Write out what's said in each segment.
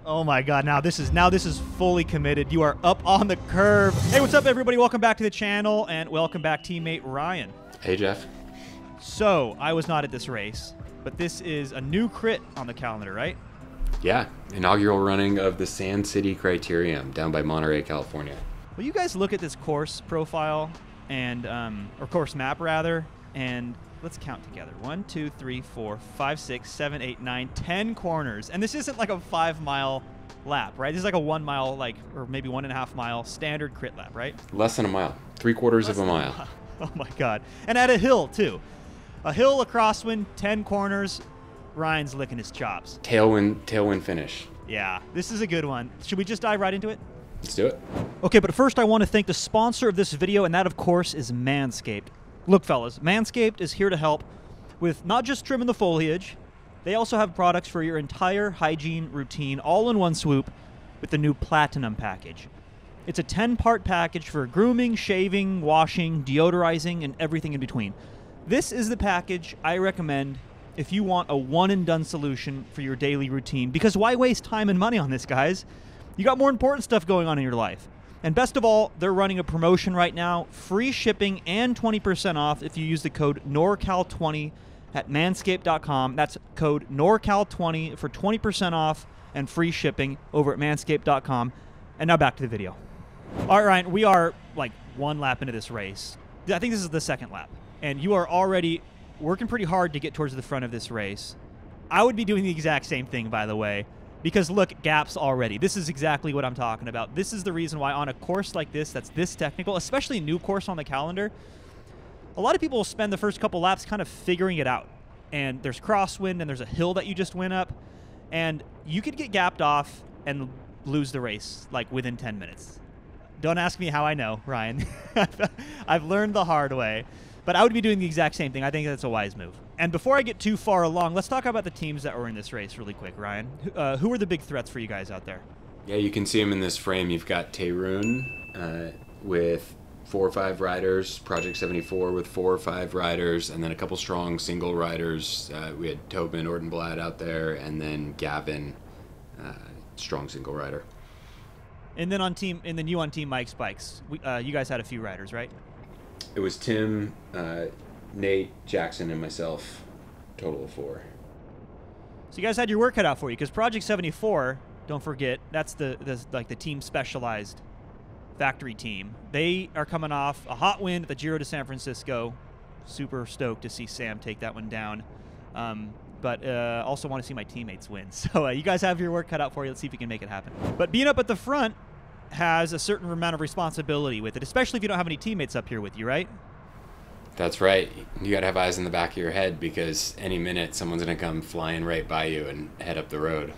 Oh my God, now this is fully committed. You are up on the curve. Hey, what's up everybody? Welcome back to the channel and welcome back teammate Ryan. Hey Jeff. So, I was not at this race, but this is a new crit on the calendar, right? Yeah, inaugural running of the City Criterium down by Monterey, California. Well, you guys look at this course profile and, or course map rather, and let's count together. 1, 2, 3, 4, 5, 6, 7, 8, 9, 10 corners. And this isn't like a 5-mile lap, right? This is like a 1 mile, or maybe 1.5 mile standard crit lap, right? Less than a mile, 3/4 of a mile. Oh my God. And at a hill too. A hill, a crosswind, 10 corners. Ryan's licking his chops. Tailwind finish. Yeah, this is a good one. Should we just dive right into it? Let's do it. Okay, but first I want to thank the sponsor of this video, and that of course is Manscaped. Look fellas, Manscaped is here to help with not just trimming the foliage, they also have products for your entire hygiene routine all in one swoop with the new Platinum package. It's a 10-part package for grooming, shaving, washing, deodorizing, and everything in between. This is the package I recommend if you want a one-and-done solution for your daily routine, because why waste time and money on this, guys? You got more important stuff going on in your life. And best of all, they're running a promotion right now, free shipping and 20% off if you use the code NorCal20 at manscaped.com. That's code NorCal20 for 20% off and free shipping over at manscaped.com. And now back to the video. All right, Ryan, we are like one lap into this race. I think this is the second lap. And you are already working pretty hard to get towards the front of this race. I would be doing the exact same thing, by the way. Because look, gaps already. This is exactly what I'm talking about. This is the reason why on a course like this, that's this technical, especially a new course on the calendar, a lot of people will spend the first couple laps kind of figuring it out. And there's crosswind and there's a hill that you just went up. And you could get gapped off and lose the race like within 10 minutes. Don't ask me how I know, Ryan. I've learned the hard way. But I would be doing the exact same thing. I think that's a wise move. And before I get too far along, let's talk about the teams that were in this race really quick, Ryan. Who were the big threats for you guys out there? Yeah, you can see them in this frame. You've got Tayroon with 4 or 5 riders, Project 74 with 4 or 5 riders, and then a couple strong single riders. We had Tobin Ortenblad out there, and then Gavin, strong single rider. And then you on Team Mike's Bikes, you guys had a few riders, right? It was Tim, Nate, Jackson, and myself, total of 4. So you guys had your work cut out for you, because Project 74, don't forget, that's the team specialized factory team. They are coming off a hot win at the Giro de San Francisco. Super stoked to see Sam take that one down. But also want to see my teammates win. So you guys have your work cut out for you. Let's see if we can make it happen. But being up at the front has a certain amount of responsibility with it, especially if you don't have any teammates up here with you, right? That's right. You got to have eyes in the back of your head because any minute someone's going to come flying right by you and head up the road.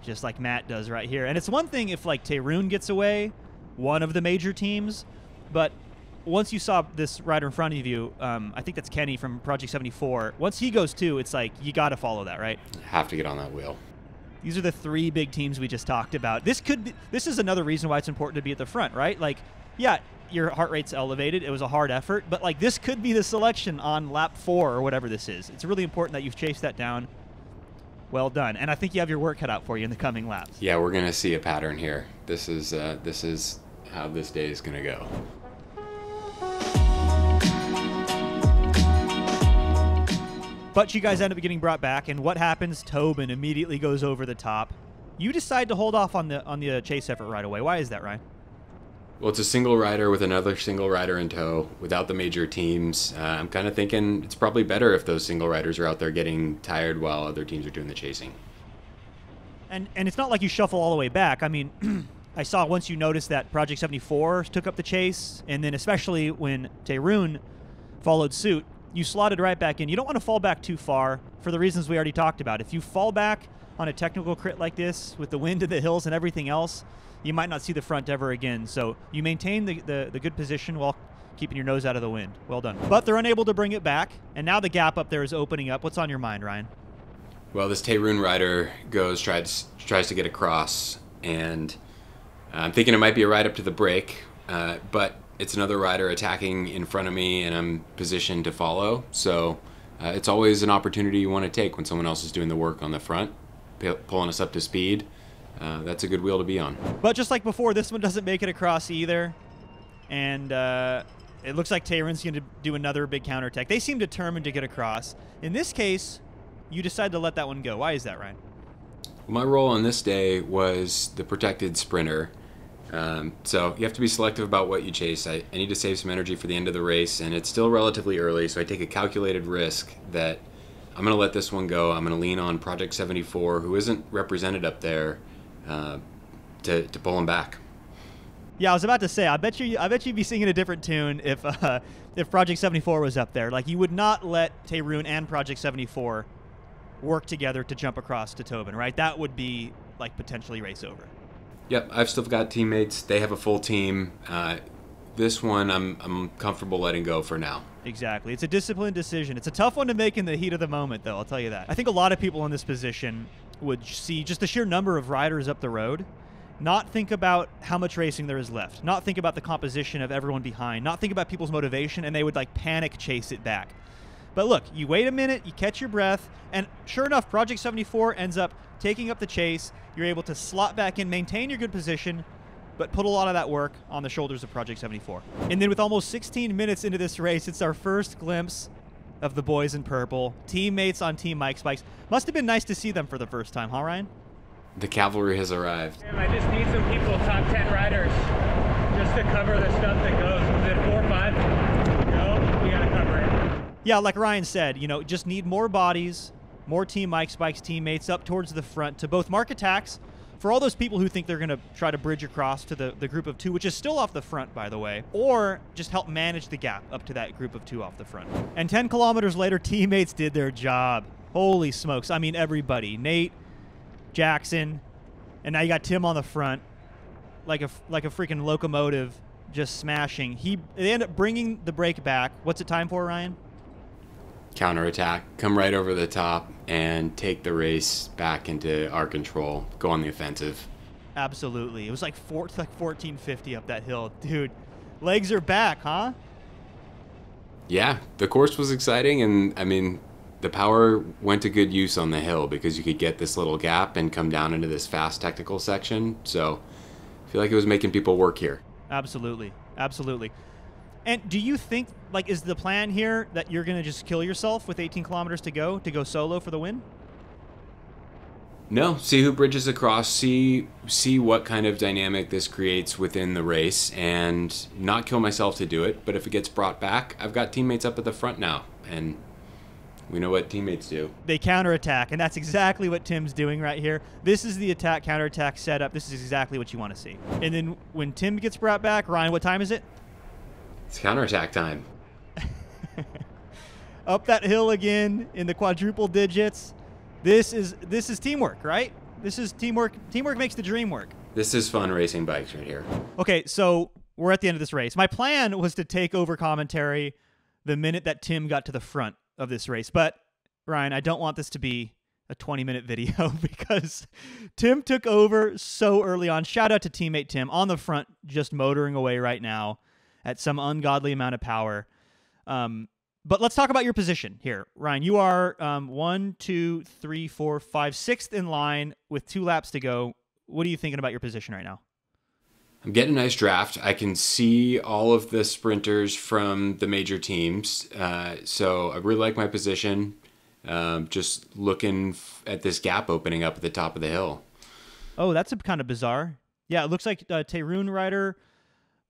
Just like Matt does right here. And it's one thing if like Tayroon gets away, one of the major teams, but once you saw this rider in front of you, I think that's Kenny from Project 74, once he goes too, it's like you got to follow that, right? You have to get on that wheel. These are the 3 big teams we just talked about. This is another reason why it's important to be at the front, right? Like, yeah, your heart rate's elevated. It was a hard effort, but like this could be the selection on lap 4 or whatever this is. It's really important that you've chased that down. Well done. And I think you have your work cut out for you in the coming laps. Yeah, we're going to see a pattern here. This is how this day is going to go. But you guys end up getting brought back, and what happens? Tobin immediately goes over the top. You decide to hold off on the chase effort right away. Why is that, Ryan? Well, it's a single rider with another single rider in tow without the major teams. I'm kind of thinking it's probably better if those single riders are out there getting tired while other teams are doing the chasing. And it's not like you shuffle all the way back. I mean, I saw once you noticed that Project 74 took up the chase, and then especially when Tayroon followed suit, you slotted right back in. You don't want to fall back too far for the reasons we already talked about. If you fall back on a technical crit like this with the wind to the hills and everything else, you might not see the front ever again. So you maintain the good position while keeping your nose out of the wind. Well done. But they're unable to bring it back, and now the gap up there is opening up. What's on your mind, Ryan? Well, this Tayroon rider tries to get across, and I'm thinking it might be a ride up to the break, but it's another rider attacking in front of me, and I'm positioned to follow. So it's always an opportunity you want to take when someone else is doing the work on the front, pulling us up to speed. that's a good wheel to be on. But just like before, this one doesn't make it across either. And it looks like Tehran's going to do another big counterattack. They seem determined to get across. In this case, you decide to let that one go. Why is that, Ryan? My role on this day was the protected sprinter. So you have to be selective about what you chase. I need to save some energy for the end of the race, and it's still relatively early, so I take a calculated risk that I'm going to let this one go. I'm going to lean on Project 74, who isn't represented up there, to pull him back. Yeah, I was about to say, I bet you'd be singing a different tune if Project 74 was up there. Like, you would not let Tehran and Project 74 work together to jump across to Tobin, right? That would be like potentially race over. Yep, I've still got teammates. They have a full team. This one I'm comfortable letting go for now. Exactly. It's a disciplined decision. It's a tough one to make in the heat of the moment, though, I'll tell you that. I think a lot of people in this position would see just the sheer number of riders up the road, not think about how much racing there is left, not think about the composition of everyone behind, not think about people's motivation, and they would like panic chase it back. But look, you wait a minute, you catch your breath, and sure enough, Project 74 ends up taking up the chase. You're able to slot back in, maintain your good position, but put a lot of that work on the shoulders of Project 74. And then with almost 16 minutes into this race, it's our first glimpse of the boys in purple, teammates on Team Mike's bikes. Must have been nice to see them for the first time, huh, Ryan? The cavalry has arrived. I just need some people, top 10 riders, just to cover the stuff that goes. Was it 4 or 5? No, we gotta cover it. Yeah, like Ryan said, you know, just need more bodies, more Team Mike's bikes teammates up towards the front to both mark attacks for all those people who think they're going to try to bridge across to the group of 2, which is still off the front, by the way, or just help manage the gap up to that group of 2 off the front. And 10 kilometers later, teammates did their job. Holy smokes. I mean, everybody. Nate, Jackson, and now you got Tim on the front, like a freaking locomotive, just smashing. They end up bringing the break back. What's it time for, Ryan? Counterattack, come right over the top and take the race back into our control, go on the offensive. Absolutely. It was like 1450 up that hill. Dude, legs are back, huh? Yeah, the course was exciting, and I mean, the power went to good use on the hill because you could get this little gap and come down into this fast technical section. So I feel like it was making people work here. Absolutely. Absolutely. And do you think, like, is the plan here that you're going to just kill yourself with 18 kilometers to go solo for the win? No, see who bridges across, see what kind of dynamic this creates within the race, and not kill myself to do it. But if it gets brought back, I've got teammates up at the front now, and we know what teammates do. They counterattack, and that's exactly what Tim's doing right here. This is the attack counterattack setup. This is exactly what you want to see. And then when Tim gets brought back, Ryan, what time is it? It's counterattack time. Up that hill again in the quadruple digits. This is teamwork, right? This is teamwork. Teamwork makes the dream work. This is fun racing bikes right here. Okay, so we're at the end of this race. My plan was to take over commentary the minute that Tim got to the front of this race. But, Ryan, I don't want this to be a 20-minute video because Tim took over so early on. Shout out to teammate Tim on the front, just motoring away right now at some ungodly amount of power. But let's talk about your position here. Ryan, you are 1, 2, 3, 4, 5, 6th in line with 2 laps to go. What are you thinking about your position right now? I'm getting a nice draft. I can see all of the sprinters from the major teams. So I really like my position. Just looking at this gap opening up at the top of the hill. Oh, that's kind of bizarre. Yeah, it looks like Tehran rider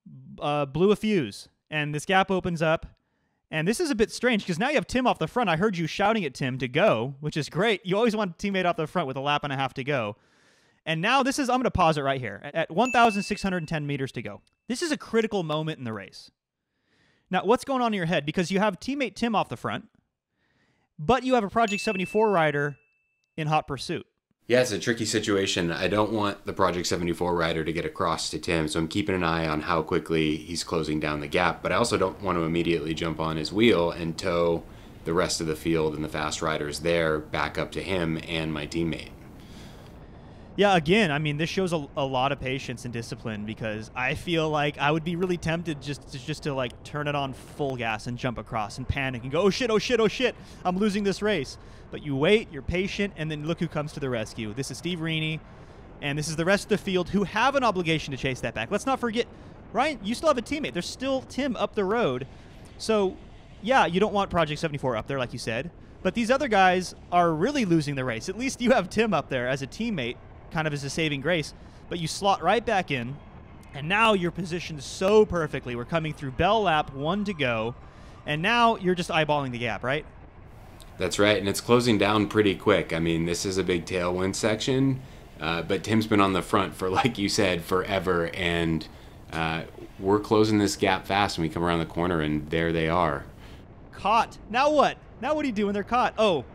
blew a fuse, and this gap opens up. And this is a bit strange because now you have Tim off the front. I heard you shouting at Tim to go, which is great. You always want a teammate off the front with a lap and a half to go. And now this is, I'm going to pause it right here, at 1,610 meters to go. This is a critical moment in the race. Now, what's going on in your head? Because you have teammate Tim off the front, but you have a Project 74 rider in hot pursuit. Yeah, it's a tricky situation. I don't want the Project 74 rider to get across to Tim, so I'm keeping an eye on how quickly he's closing down the gap, but I also don't want to immediately jump on his wheel and tow the rest of the field and the fast riders there back up to him and my teammate. Yeah, again, I mean, this shows a lot of patience and discipline because I feel like I would be really tempted just to like turn it on full gas and jump across and panic and go, oh shit, oh shit, oh shit, I'm losing this race. But you wait, you're patient, and then look who comes to the rescue. This is Steve Rini, And this is the rest of the field who have an obligation to chase that back. Let's not forget, Ryan, you still have a teammate. There's still Tim up the road. So, yeah, you don't want Project 74 up there, like you said. But these other guys are really losing the race. At least you have Tim up there as a teammate, kind of as a saving grace. But you slot right back in, and now you're positioned so perfectly. We're coming through bell lap, 1 to go, and now you're just eyeballing the gap, right? That's right, and it's closing down pretty quick. I mean, this is a big tailwind section, but Tim's been on the front for, like you said, forever, and we're closing this gap fast when we come around the corner, and there they are. Caught. Now what? Now what do you do when they're caught? Oh,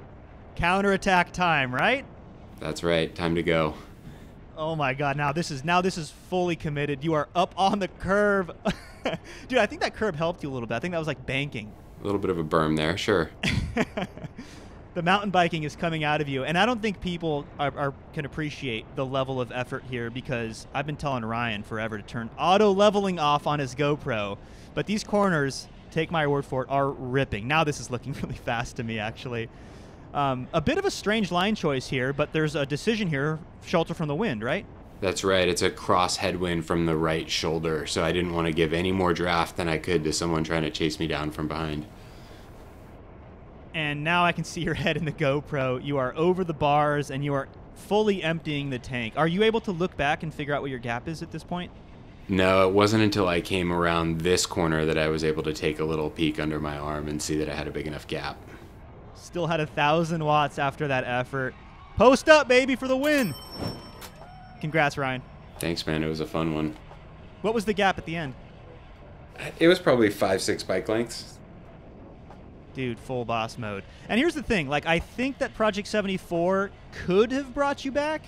counterattack time, right? That's right. Time to go. Oh my God! Now this is fully committed. You are up on the curve, dude. I think that curb helped you a little bit. I think that was like banking. A little bit of a berm there, sure. The mountain biking is coming out of you, and I don't think people can appreciate the level of effort here, because I've been telling Ryan forever to turn auto leveling off on his GoPro, but these corners, take my word for it, are ripping. Now this is looking really fast to me, actually. A bit of a strange line choice here, but there's a decision here, shelter from the wind, right? That's right. It's a cross headwind from the right shoulder, so I didn't want to give any more draft than I could to someone trying to chase me down from behind. And now I can see your head in the GoPro. You are over the bars, and you are fully emptying the tank. Are you able to look back and figure out what your gap is at this point? No, it wasn't until I came around this corner that I was able to take a little peek under my arm and see that I had a big enough gap. Still had 1,000 watts after that effort. Post up, baby, for the win. Congrats, Ryan. Thanks, man. It was a fun one. What was the gap at the end? It was probably 5-6 bike lengths. Dude, full boss mode. And here's the thing. Like, I think that Project 74 could have brought you back,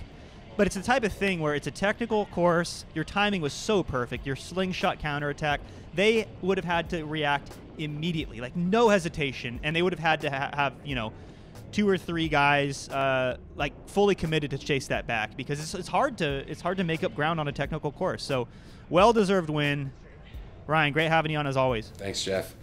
but it's the type of thing where it's a technical course. Your timing was so perfect. Your slingshot counterattack. They would have had to react immediately, like no hesitation, and they would have had to have, you know, 2 or 3 guys like fully committed to chase that back, because it's hard to make up ground on a technical course. So, well-deserved win. Ryan, great having you on as always. Thanks, Jeff.